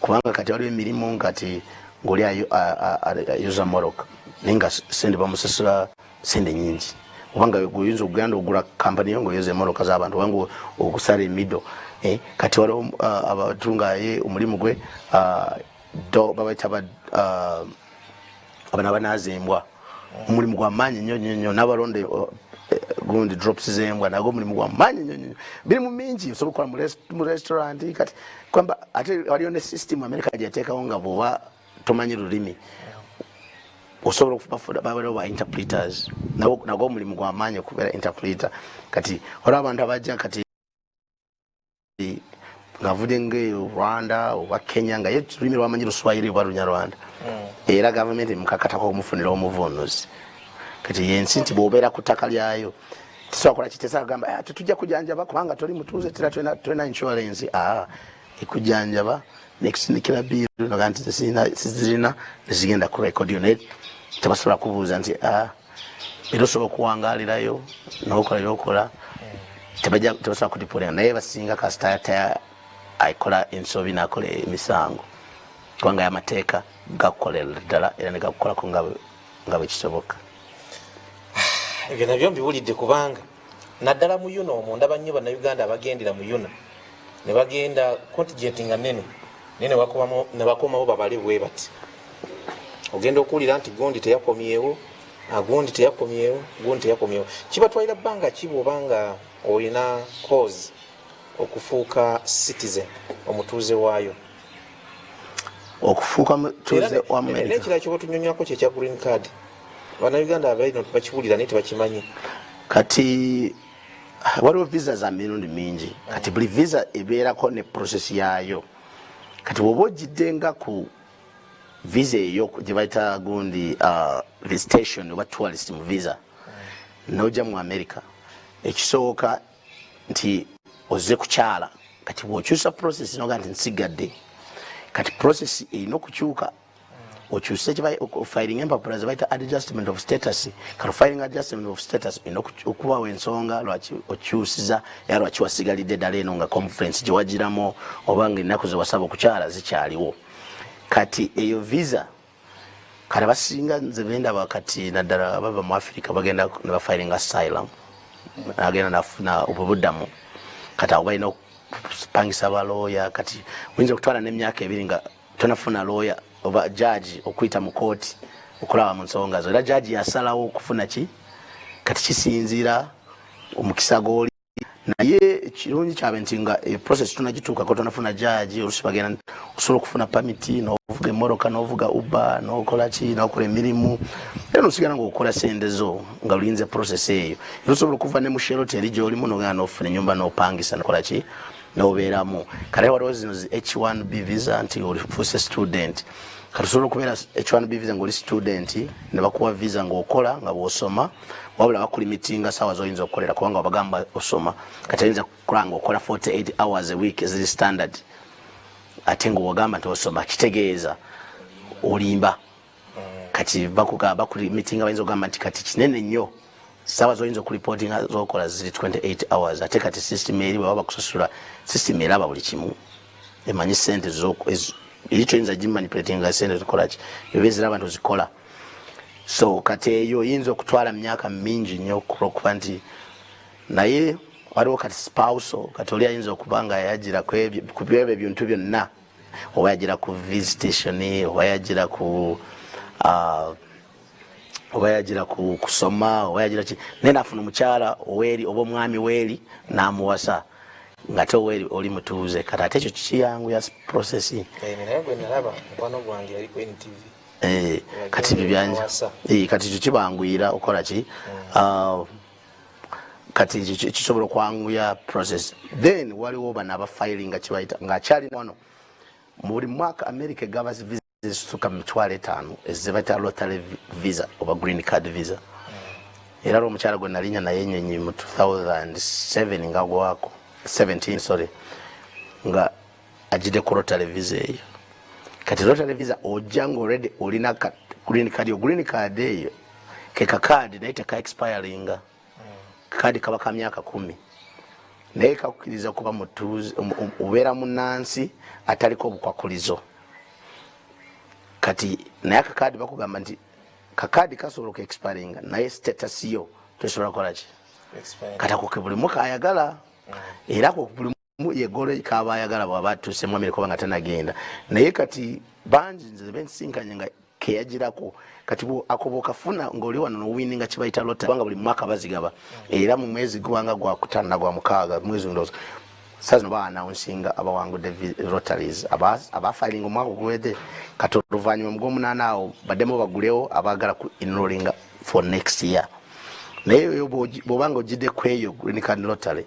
kubanga kati waliwo emirimu kati ng'oli ayuza moroka naye nga sente bamusasula sente nyingi kubanga oyinza okugenda ogula kampani yo ng'oyoza emoroka z'abantu kubanga okusala emido kati waliwo abatungaye omulimu gwe babaita abana banazembwa omulimu gw'amaanyi nnyo n'abalonde gundi drops zembwa nago omulimu gw'amaanyi nnyo biri mu mingi osobola okukola mu restaurant kati kwamba ate waliyo ne system America gyeteekawo nga bw'oba tomanyi lulimi osobola okubabawo ba interpreters nago omulimu gw'amaanyi okubeera interpreter kati waliwo abantu abajja kati ngavudde nge Rwanda oba Kenya nga ye lulimi lwamanyi Luswayiri oba Lunyarwanda era gavumenti mukakatako okumufunira omuvunuzi kati yensi nti bw'obeera ku ttaka lyayo tisobola kola kitesa agamba tetujja kujanjaba kubanga toli mutuuze tera tulina insurance ekujjanjaba nekusindikira biiru noga nti sizirina nezigenda ku rekodi yo naye tebasobola kubuuza nti era osobola okuwangaalirayo n'okola byokola tebasobola kudipulinga naye basinga kasita aikola ensobi n'akola emisango kubanga amateeka gakukolera ddala era ne gakukolako nga bwe kisoboka ebyo nabyo mbiwulidde kubanga naddala mu yuno omwo ndaba nnyo bannayuganda abagendera mu yuno ne bagenda contingent nga nnene naye ne bakomawo babale bwe bati ogenda okuwulira nti gundi teyakomyewo gundi teyakomyewo kibatwalira bbanga ki bw'obanga olina cause okufuuka citizen omutuuze waayo okufuuka mutuuze wa America n'ekirala kyoba tunyonyako kyekya green card bannayuganda abalino tebakiwulira naye tebakimanyi kati waliwo visa za mirundi mingi kati buli visa ebeerako ne process yaayo kati bw'oba ogidde nga ku visa eyo gye bayita gundi visitation oba tourist mu visa n'ojja mu America ekisooka nti ozze kukyala kati bw'okyusa process noga nti nsigadde kati process erina okukyuka okyuse filing empapula zebayita adjustment of status kati filing adjustment of status erina okubawo ensonga lwaki okyusiza era lwaki wasigalidde ddala eno nga conference gye wagiramu oba nga ennaku ze wasaba okukyala zikyaliwo kati eyo visa kale basinga nze benda bakati naddala bava mu Africa bagenda ne bafiling asylum agenda nafuna obuddamu kati abo balina okupangisa balooya kati oyinza okutwala n'emyaka ebiri nga tonafuna looya oba judge okuyita mu kooti okulaba mu nsonga zo era judge yasalawo okufuna ki kati kisinziira omukisa goli naye ekirungi kyabe nti nga process tunagituukako tonafuna judge olusi bagenda osobola okufuna pamiti n'ovuga emmoroka n'ovuga uber n'okola ki n'okola emirimu era nosigala ng'okola sente zo nga lulinze process eyo era osobola okuva ne mu shelter eri gy'olimu n'ogenda n'ofuna ennyumba n'opangisa n'okola ki n'obeeramu kale waliwo zino H1B visa nti olifuuse student kati osobola okubeera H1B visa ng'oli student ne bakuwa visa ng'okola nga bw'osoma wabula bakulimitinga saawa z'oyinza okukolera kubanga wabagamba osoma kati ayinza kukola ng'okola 48 hours a week eziri standard ate ng'owagamba nti osoma kitegeeza olimba kati bakulimitinga bayinza okugamba nti kati kinene nnyo saawa z'oyinza okulipotinga z'okola ziri 28 hours ate kati system eri bwe baba bakusasula system eraba buli kimu emanyi sente eri kyoyinza gimanipulatinga sente zikolaki ebeziraba nti ozikola so kati eyo oyinza okutwala myaka mingi nnyo okuba nti naye waliwo kati spousal kati oli ayinza okuba nga yagira ku ebyo ebintu byonna oba yagira ku visitation oba yagira ku oba yagira kusoma oba yagira ki naye nafuna omukyala oweri oba omwami weeri n'amuwasa nga te oweri oli mutuuze kati ate ekyo kikiyanguya process naye gwe nalaba mukwano gwange yali ku NTV kati bibyanji kati ekyo kibanguyira okola ki kati kisobola okwanguya process then waliwo bano abafiling nga kibayita ng'akyali wano mu buli mwaka America egaba visa ezisuka mu 5,000 ezibayita lottery visa oba green card visa era omukyala gwe nalinya naye ennyonyi mu 2007 nga gwako 17 sorry nga ajide ku lottery visa eyo kati lottery visa ojja ng'already olina green card eyo ke kakadi naye teka expiringa kadi kaba ka myaka 10 naye kakukiriza kuba mutuuze ubeera munansi ataliko obukwakulizo kati naye akakadi bakugamba nti kakadi kasobola ku expiringa naye status yo tesobola kukola ki kati ako buli muka ayagala era ako buli yegolo kaba ayagala bwaba tuuse mu Amerika nga tanagenda naye kati banji nze bensinkanye nga keyagirako kati akobo kafuna ng'oli wano n'owinninga kibayita lottery kubanga buli mwaka bazigaba era mu mwezi gwanga gwa kutana gwa mukaaga mwezi ndozo sasa no baannouncinga abawangudde lotteries abafiling omwaka guwedde kati oluvannyuma mu gw'omunaana awo baddemu bagulewo abaagala ku enrolling for next year naye bw'obanga ogidde ku eyo green card lottery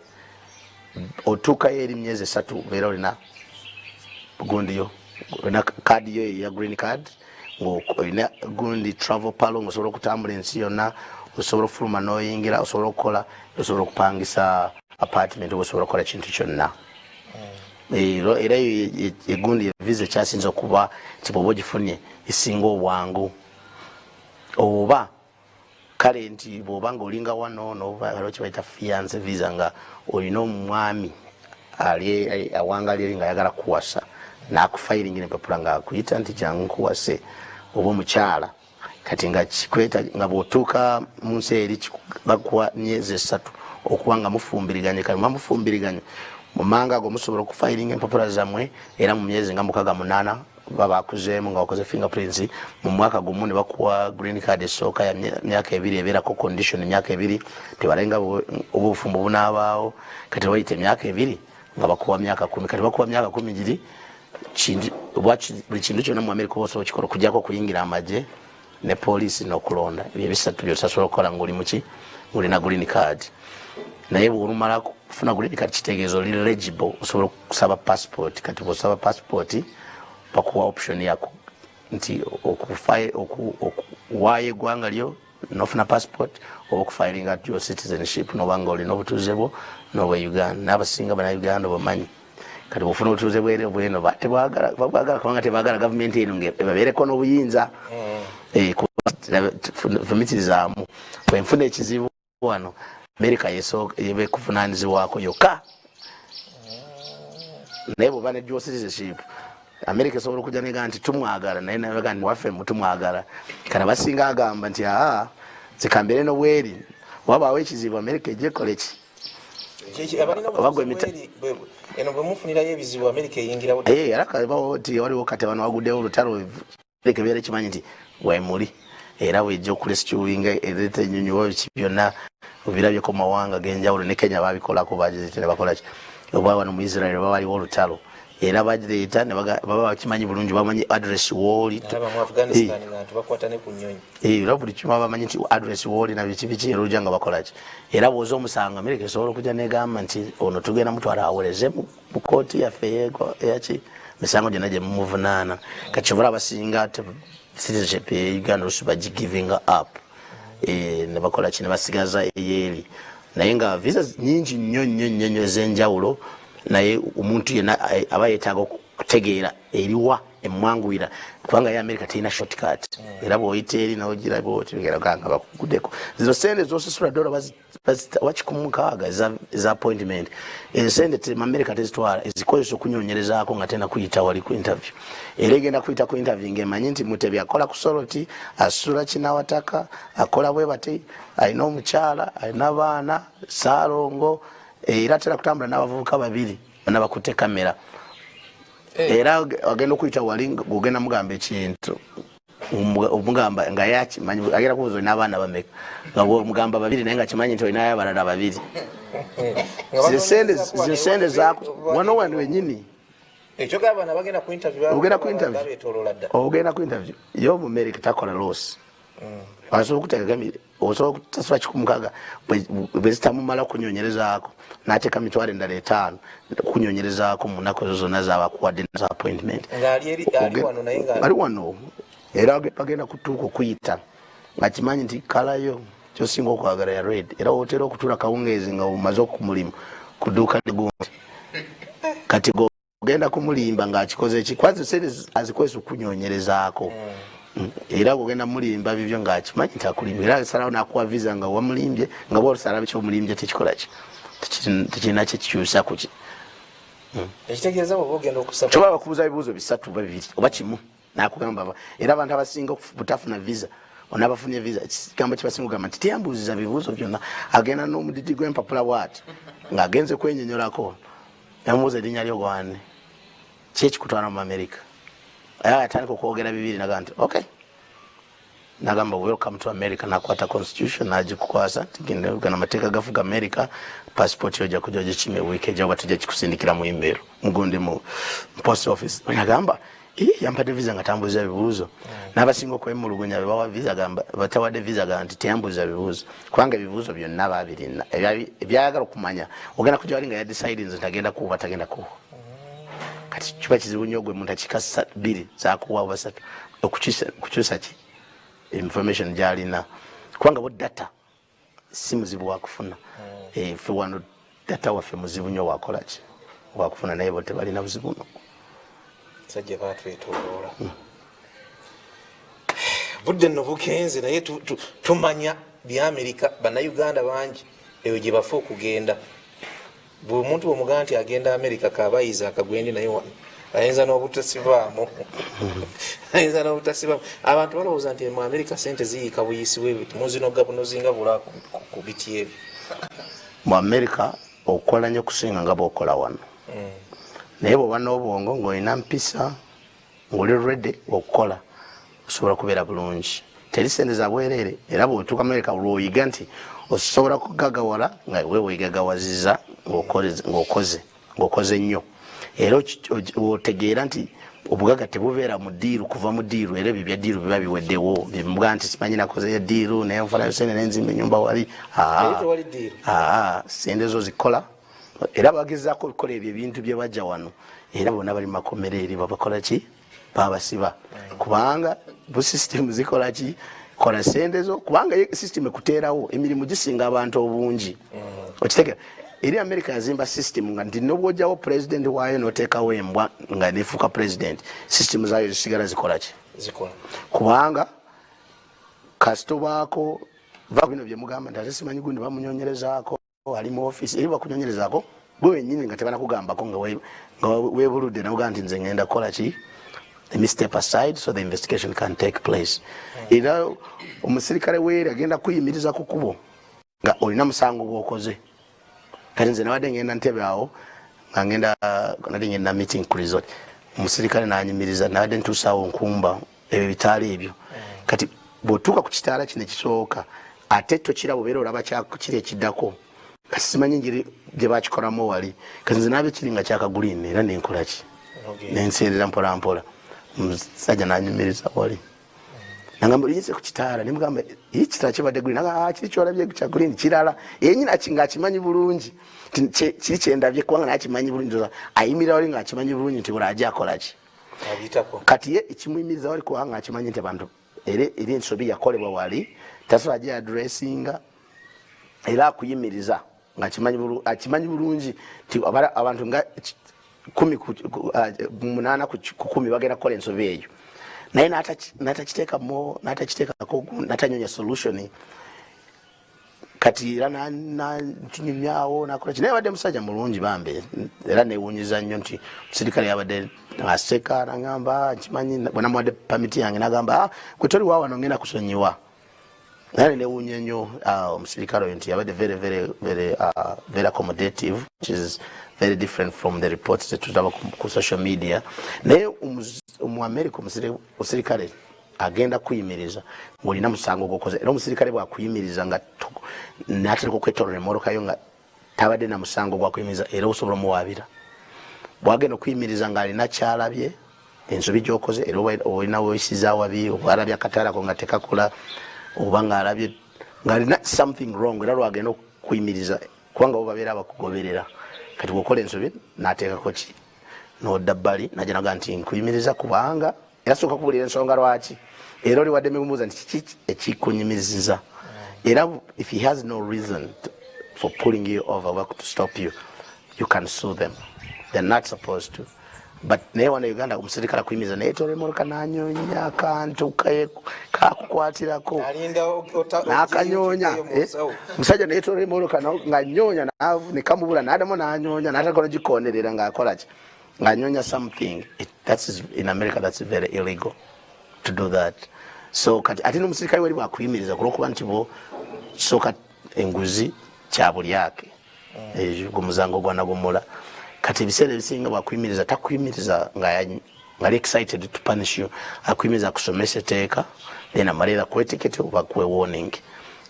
otuukayo eri myezi 3 beera olina gundiyo olina kadi yo ya green card ng'olina gundi travel palo ng'osobola okutambula ensi yonna osobola okufuluma n'oyingira osobola okukola osobola okupangisa apartment osobola okukola kintu kyonna era egundi visa ekyasinza okuba nti bw'oba ogifunye esinga obwangu oba kale nti bw'oba nga olinga wano n'oba kibayita fiance visa nga olina omwami ali awangali eri nga ayagala kuwasa n'akufayiringa n'empapula ng'akuyita nti jangu nkuwase oba omukyala kati nga kikweta nga bw'otuuka mu nsi eri bakuwa myezi 3 okuba nga mufumbiriganye kale mufumbiriganye mu manga ago musobola okufayiringa empapula zammwe era mu myezi nga 6-8 baba akuzeemu nga wakoze fingerprints mu mwaka gumu ne bakuwa green card esooka ya myaka 2 ebeerako condition myaka 2 tebalenga obufumbo bunaabaawo kati wayita emyaka 2 nga bakuwa myaka 10 kati bakuwa myaka 10 giri buli kintu kyonna mu Amerika osobola okikola okuggyako okuyingira amagye ne poliisi n'okulonda ebyo ebisatu byotasobola okukola ng'oli muki ng'olina green card naye bw'olumala kufuna green card kitegeeza oli legible osobola okusaba passport kati bw'osaba passport bakuwa option yako nti okuwaayo eggwanga lyo n'ofuna passport oba okufayiringa yo citizenship n'oba nga olina obutuuze bwo n'obwa Uganda n'abasinga bannayuganda bamanyi kati bw'ofuna obutuuze bweno tebwagala kubanga tebaagala gavumenti eno babeereko n'obuyinza femitirizaamu bwenfuna ekizibu wano Amerika yebe kuvunaanyizibwako yokka naye bw'oba ne dual citizenship America esobola okujja negamba nti tumwagala naye nabaga nti waffe mutumwagala kana basinga agamba nti zikambere no bweri wabaawo ekizibu America ejjekola ki eno bwe mufunirayo ebizibu America eyingirawo alakabawo ti waliwo kati abantu waguddewo olutalo America ebeera kimanyi nti wemuli era bwejja okurescuinga ereeta ennyonyi biki byonna obirabyeko mawanga genjawulo ne Kenya babikolako bagizite ne bakolaki oba wano mu Israel baba waliwo olutalo era bagireeta ne baba bakimanyi bulungi bamanyi address woli era buli kimu bamanyi nti address woli na biki era ojja nga bakolaki era bw'oza omusanga America esobola okujja negamba nti ono tugenda mutwala awoleze mu kooti yaffe eyaki misango gyonna gye mumuvunaana kakivula abasinga citizenship ya Uganda olusi bagiving up ne bakola ki ne basigaza eyeri naye nga visa nyingi nnyo ez'enjawulo naye omuntu yenna aba yeetaaga okutegeera eriwa emmwanguyira kubanga ye America terina shortcut era bw'oyita eri n'ogiraba otigera nga bakuguddeko zino sente z'osasula dola wakikumunkaaga eza appointment esente mu America tezitwala ezikozesa okunyonyerezaako nga tena kuyita wali ku interview era egenda kuyita ku interview ng'emanyi nti Mutebi akola ku Soroti asula kinawataka akola bwe bati alina omukyala alina abaana Saalongo era atera kutambula n'abavubuka babiri nabakutte kamera era agenda okuyita wali ng'ogenda mugamba ekintu omugamba nga yakimanyi agenda kubuuza olina abaana bameka nga omugamba babiri naye nga kimanyi nti olinayo abalala babiri zisende zaako wano wano wenyini ogenda ku interview yo mu America takola loss osobola okuteekagamire osobola okutasula kikumukaga bwe zitamumala okunyonyerezaako n'ateeka mitwalo endala 5 okunyonyerezaako mu nnaku ezo zonna zaabakuwadde za appointment ali wano era bagenda kutuuka okuyita nga kimanyi nti kalayo kyosinga okwagala ya red era otera okutuula kawungeezi nga omaze okumulimu ku dduuka negundi kati ogenda kumulimba ng'akikoze eki kwazi sente azikozesa okunyonyerezaako era ogenda mulimba bibyo ng'akimanyi nti akulimba era asalawo n'akuwa visa nga wamulimbye nga bw'olusalawo kyomulimbye tekikola ki tekirina kyekikyusa ku ki ekitegeeza bw'oba ogenda okusaba kyoba bakubuuza ebibuuzo 3 oba 2 oba kimu n'akugamba era abantu abasinga butafuna visa onabafunye visa kigambo kibasinga okugamba nti tiyambuuziza bibuuzo byonna agenda n'omudidi gw'empapula bw'ati ng'agenze kwenyonyolako yamubuuza erinnya lyo gwane ki ekikutwala mu America atandika okwogera bibiri nagamba nti okay nagamba welcome to America nakwata constitution nagikukwasa tigenda amateeka gafuga America passport yo ojja kujja ogikime wiiki ejja oba tujja kikusindikira mu imbeero mugundi mu post office nagamba yampadde visa nga tambuuza bibuuzo n'abasinga okwemulugunya bebawa visa gamba batawadde visa gamba nti teyambuuza bibuuzo kubanga ebibuuzo byonna babirina ebyayagala okumanya ogenda kujja wali nga yadecide nti tagenda kuwa tagenda kuwa kati kiba kizibu nnyo gwe muntu akikasa 2 zakuwa oba 3 okukyusa ki information gyalina kubanga bo data si muzibu wakufuna ffe wano data waffe muzibu nnyo wakola ki wakufuna naye bo tebalina buzibu no sajja batwetoloola budde nno bukenze naye tumanya bya America bannayuganda bangi eyo gye bafa okugenda bwe muntu bw'omugamba nti agenda America kabayiza akagwendi naye wano ayinza n'obutasibaamu abantu balowooza nti mu America sente ziyiika buyisiwe biti muzinoga bunozinga bula ku biti ebyo mu America okola nnyo kusinga nga bw'okola wano naye bw'oba n'obwongo ng'olina mpisa ng'oli ready okukola osobola kubeera bulungi teri sente za bwereere era bw'otuuka America lw'oyiga nti osobola kugagawala nga wewe wegagawaziza ng'okoze nnyo era otegeera nti obugaga tebubeera mu ddiiru kuva mu ddiiru era ebyo bya ddiiru biba biweddewo bimuga nti simanyi nakoze ddiiru naye nfanayo sente nenzimba ennyumba wali sente zo zikola era bagezaako okukola ebyo ebintu bye bajja wano era bonna bali makomera eri babakola ki babasiba kubanga bu system zikola ki kola sente zo kubanga system ekuteerawo emirimu gisinga abantu obungi okitegeera eri America yazimba system nga ndi nobwojawo president waayo noteekawo embwa nga nefuuka president system zaayo zisigala zikola ki zikola kubanga kasito baako va bino bye mugamba nti ate simanyi gundi bamunyonyerezaako ali mu office eri bakunyonyerezaako gwe wenyini nga tebana kugambako nga webuludde navuga nti nze ngenda kukola ki. Let me step aside so the investigation can take place. Era omusirikale weeri agenda kuyimiriza ku kubo nga olina musango gwokoze. Kati nze nabadde ngenda ntebe awo nga ngenda meeting ku resort. Omusirikale n'anyimiriza nabadde ntuusaawo nkumba ebyo bitaali ebyo. Kati bw'otuuka ku kitaala kino ekisooka ate tokira bubeera olaba kiri ekiddako. Kasi simanyi ngeri gye bakikolamu wali. Kati nze nabyo kiri nga kyakagulini era nenkola ki. Nenseerera mpola mpola. Musajja n'anyumiriza wali. Nangamba yise ku kitaala nimugamba ekitala kibadde green naga kiri kyolabye kya green kirala yenyina kinga kimanyi bulungi kiri kyendabye kubanga nakimanyi bulungi ayimira wali nga kimanyi bulungi nti bula ajja akola ki abitako kati ye ekimuyimiriza wali kubanga akimanyi nti abantu eri ensobi yakolebwa wali tasobola ajja addressinga era akuyimiriza nga akimanyi bulungi nti abantu nga 8 ku 10 bagenda kukola ensobi eyo. Naye natakiteekako natanyonya solution kati era nanyumyawo nakola ki naye badde musajja mulungi bambe era newunyiza nnyo nti musirikale yabadde aseka nagamba kimanyi bwenamuwadde pamiti yange nagamba gwe toli waawano ngenda kusonyiwa naye newunya nnyo omusirikale oyo nti yabadde very accommodative which is very different from the reports zetutaba ku social media. Naye America omusirikale agenda kuyimiriza ng'olina musango gwokoze era omusirikale bwakuyimiriza nga n'atereka okwetolera emmoloka yo nga tabadde na musango gwakuyimiriza era osobola omuwaabira. Bwagenda okuyimiriza ng'alina kyalabye ensobi gy'okoze era olina weeyisiza awabi oba alabye akataalako nga tekakola oba ng'alabye ng'alina something wrong era lwagenda okuyimiriza kubanga bo babeera abakugoberera. Kati bw'okola ensobi n'ateekako ki n'odda bbali najja naga nti nkuyimiriza kubanga era sooka kubulira ensonga lwaki era oli wadde mumubuuza nti kiki ekikunyimiriza era if he has no reason for pulling you over to stop you, you can sue them. They're not supposed to. But naye wano Uganda omusirikale akuyimiriza naye tolemoloka nanyonya akantu kakukwatirako nakanyonya musajja naye tolemoloka nga nyonya nekamubula n'adamu nanyonya n'atakola gikonerera ng'akola ki nganyonya something. That's in America that's very illegal to do that. So kati ate n'omusirikale wali bwakuyimiriza kulwokuba nti bo soka enguzi kyabulyake gumuzango gwanagumula. Kati ebiseera ebisinga bwakuyimiriza takuyimiriza ngali excited to punish you, akuyimiriza akusomesa etteeka then amalira kwetiketi oba kuwe warning.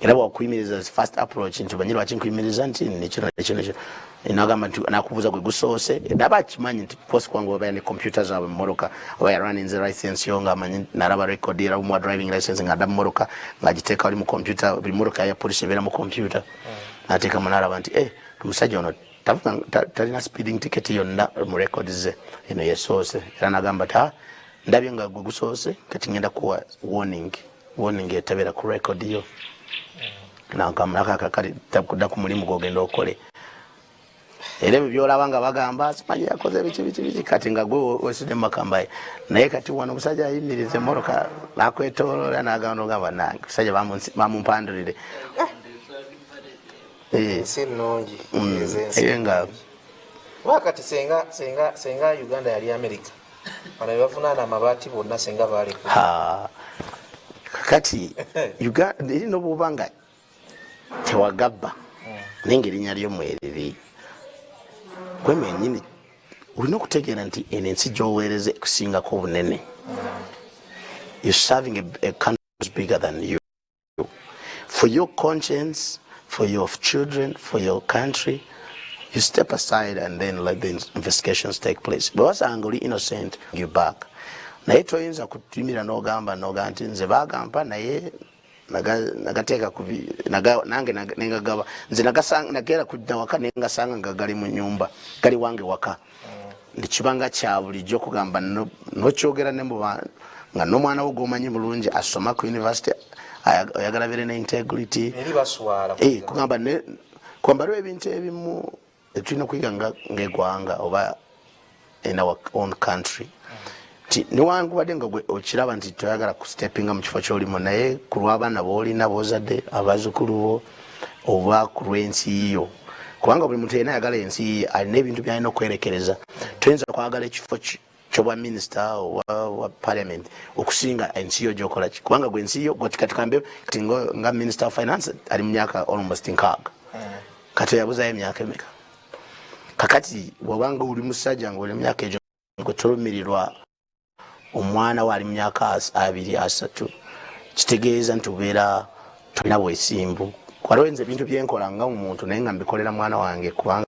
Era bwakuyimiriza first approach nti banyi lwaki nkuyimiriza nti nekino nagamba nti nakubuuza gwe gusoose naba akimanyi nti posi kwange oba ne computer zaabwe mmoloka oba yarunning license yo nga amanyi nalaba record era mu driving license nga adda mmoloka ng'agiteeka wali mu computer buli mmoloka ya polisi ebeera mu computer n'ateeka mu n'alaba nti omusajja ono talina speeding ticket yonna mu records ze eno yesoose era nagamba ta ndabye nga gwe gusoose kati ngenda kuwa warning etabeera ku record yo nakamulakakakali takudda ku mulimu gwogenda okole era ebyo byolaba nga bagamba simanyi yakoze biki kati nga gwe wesudde mumakambaye naye kati wano omusajja ayimiriza emmoloka nakwetooloola nagamba ogamba nange omusajja bamumpandulire ensi nnungi nga wakati senga Uganda yali America bano bebavunaana amabaati bonna senga baali kakati Uganda erina obuba nga tewagabba nenga erinnya ly'omwereri gwe mwenyini olina okutegeera nti eno ensi gy'oweereza ekusingako obunene. You're serving a country that's bigger than you. For your conscience, for your children, for your country, you step aside and then let the investigations take place. But what's angry innocent, you back. Naye toyinza kutumira n'ogamba nti nze bagamba naye nagateeka kubi nange nengagaba nze nagera kudda waka nengasanga nga gali mu nyumba gali wange waka ndikibanga kya bulijjo okugamba nokyogera ne muba nga n'omwana wo gwomanyi bulungi asoma ku university ayagala beere ne integrity kugamba kwambaliwo ebintu ebimu tulina okuyiga ng'eggwanga oba in our own country. Niwangubadde nga gwe okiraba nti toyagala kustepinga mu kifo ky'olimu naye ku lw'abaana boolina boozadde abazzukulu bo oba ku lw'ensi yo kubanga buli muntu yena ayagala ensi alina ebintu byalina okwerekereza tuyinza kwagala ekifo kyobwa minisita wa parliament okusinga ensi yo gyokola ki kubanga gwe ensi yo katikambe kati nga minister of finance ali mu myaka almost nkaaga kati yabuzayo emyaka emeka kakati wabanga uli musajja ng'oli myaka egyo gwe tolumirirwa omwana we ali mu myaka 2-3 kitegeeza nti ubeera tolina bwesimbu waliwo nze ebintu byenkola nga omuntu naye nga mbikolera mwana wange kubanga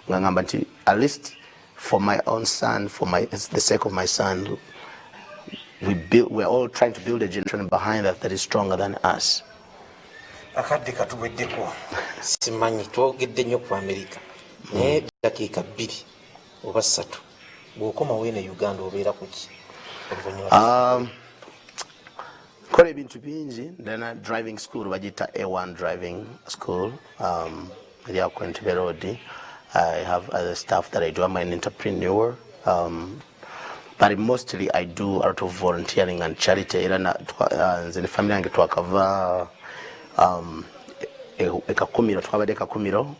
nga ngamba nti at least for my own son, the sake of my son, we're all trying to build a generation behind us that is stronger than us. Akadde katuweddeko simanyi twogedde nnyo ku America naye dakiika 2 oba 3 bw'okomawo eno Uganda obeera kuki kola ebintu bingi ndina driving school bagiyita A1 driving school eri ako Entebbe Road. I have other stuff that I do. I'm an entrepreneur, but mostly I do a lot of volunteering and charity. In the family,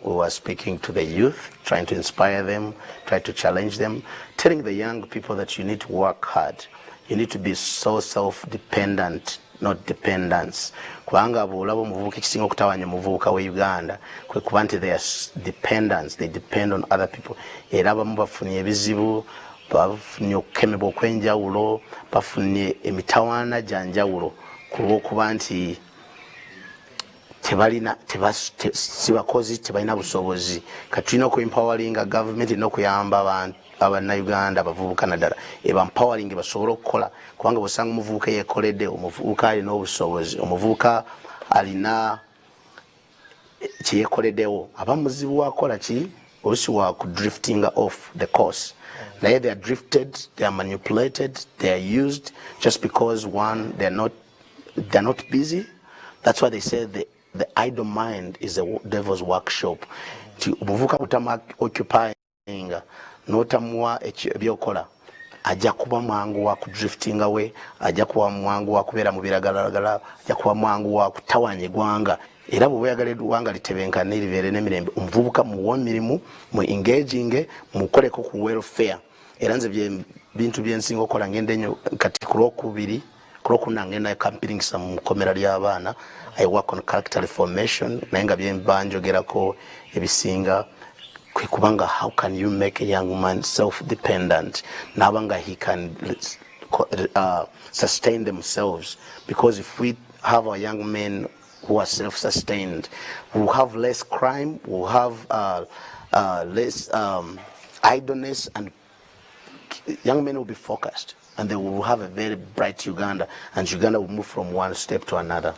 we were speaking to the youth, trying to inspire them, trying to challenge them, telling the young people that you need to work hard. You need to be so self-dependent, not dependence. Kubanga bulabo muvubuka ekisinga okutawanya muvubuka we Uganda kwe kuba nti they are dependents, they depend on other people. Era abamu bafunye ebizibu, bafunye okukemebwa okwenjawulo, bafunye emitawaana gyanjawulo ku lw'okuba nti sibakozi tebalina busobozi. Kati tulina okuempoweringa government erina okuyamba abantu Abannayuganda abavubuka naddala empowering basobole okukola kubanga bw'osanga omuvubuka yeekoledde omuvubuka alina obusobozi omuvubuka alina kyeyeekoleddewo aba muzibu wakola ki olusi wa kudriftinga off the course naye they are drifted, they are manipulated, they are used just because one they're not busy. That's why they say the idle mind is the devil's workshop. Omuvubuka butama occupying notamuwa ebyokola ajja kuba mwangu wa kudriftinga we ajja kuba mwangu wa kubeera mu biragalagala ajja kuba mwangu wa kutawanya eggwanga era bwe oyagala eggwanga litebenkana libeere n'emirembe omuvubuka muwa mirimu mu engaging mukoleko ku welfare era nze bintu byensinga okola ngende nnyo kati ku lwokuna ngenda kampiringisa mu kkomera ly'abaana I work on character reformation naye nga byembanjogerako ebisinga kubanga how can you make a young man self-dependent nabanga he can sustain themselves because if we have our young men who are self-sustained we'll have less crime, we'll have less idleness and young men will be focused and they will have a very bright Uganda and Uganda will move from one step to another.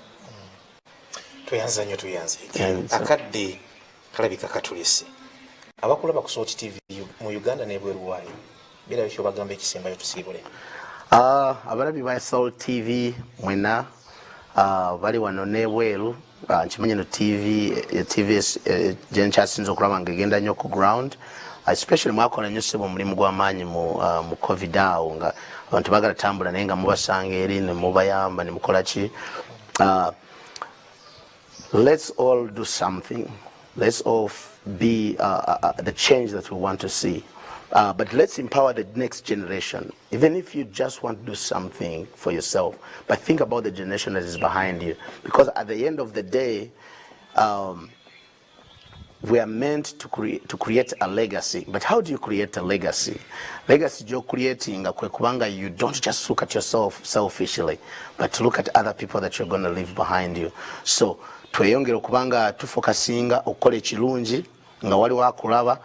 Tuyanza akadde kalabika katulise abakulaba ku Salt TV mu Uganda n'ebweru waayo bira byo bagamba ekisembayo tusiibule abalabi ba Salt TV mwena bali wano n'ebweru nkimanyi no TV gyenkyasinza okulaba nga egenda nnyo ku ground especially mwakola nnyo ssebo omulimu gw'amaanyi mu covid awo nga abantu bagala tambula naye nga mubasanga eri ne mubayamba ne mukola ki let's all do something. Let's all be the change that we want to see. But let's empower the next generation. Even if you just want to do something for yourself, but think about the generation that is behind you. Because at the end of the day, we are meant to create a legacy. But how do you create a legacy? Legacy you're creating kubanga you don't just look at yourself selfishly, but to look at other people that you're going to leave behind you. So tweyongera okubanga tufokasinga okukola ekirungi nga waliwo akulaba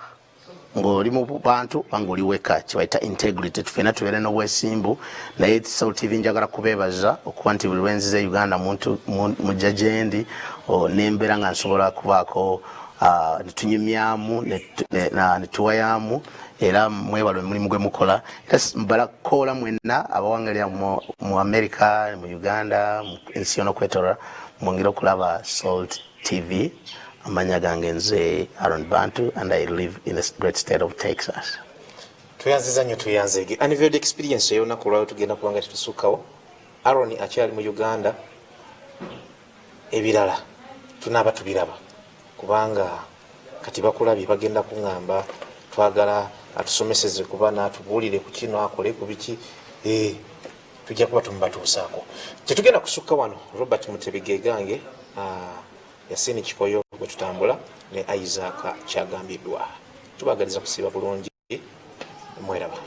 ng'oli mu bantu banga oli weka kibayita integrity tufena tubeere n'obwesimbu naye Salt TV njagala kubeebaza okuba nti buli lwenziza Uganda mujja gyendi nembeera nga nsobola kubaako netunyumyamu netuwayamu era mwebalo mulimu gwe mukola era mbalakoola mwenna abawangalira mu America mu Uganda mu ensi yonna okwetooloola mwongere okulaba Salt TV amanya gange nze Aaron Bantu and I live in the great state of Texas. Tuyanziza nnyo tuyanzege unveiled experience ey'olunaku olwaliro tugenda kubanga tetusukawo Aaron akyali mu Uganda ebirala tunaaba tubiraba kubanga kati bakulabye bagenda kuŋŋamba twagala atusomeseze kuba natubuulire ku kino akole ku biki tujja kuba tumubatuusaako. Tetugenda kusukka wano. Robert Mutebege gange Yasini Kikoyo bwe tutambula ne Isaac Kyagambiddwa. Tubagaliza kusiiba bulungi. Mweraba.